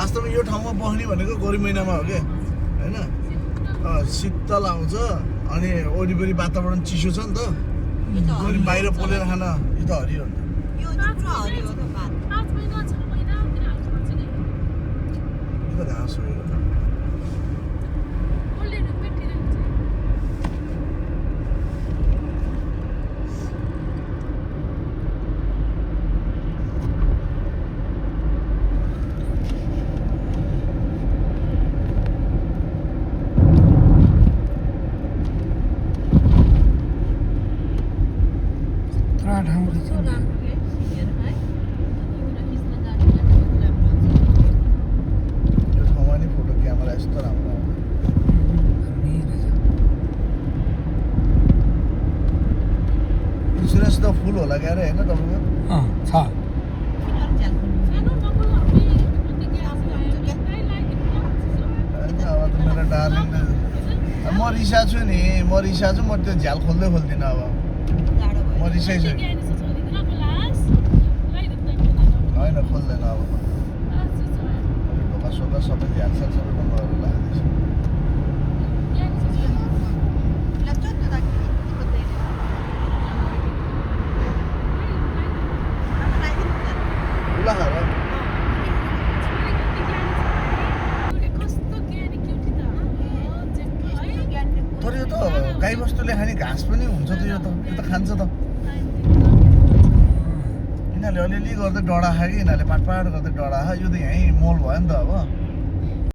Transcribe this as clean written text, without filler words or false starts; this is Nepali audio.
वास्तवमा यो ठाउँमा बस्ने भनेको गर्मी महिनामा हो क्या होइन शीतल आउँछ अनि वरिपरि वातावरण चिसो छ नि त अनि बाहिर पोलेर खान यो त हरियो हो यो त घाँस हो यो फुल होला क्या अरे होइन तपाईँको छ अब त मेरो डार्लिङ म रिसा छु नि म त्यो झ्याल खोल्दिनँ अब म रिसाइछु होइन खोल्दैन अब ढोका सोका सबै झ्याल सबै बन्द गरेर लाग्दैछ तर यो त गाई बस्तुले खाने घाँस पनि हुन्छ त यो त खान्छ त यिनीहरूले अलिअलि गर्दै डढा खायो कि यिनीहरूले पाटपाट गर्दै डढा खायो यो त यहीँ मोल भयो नि त अब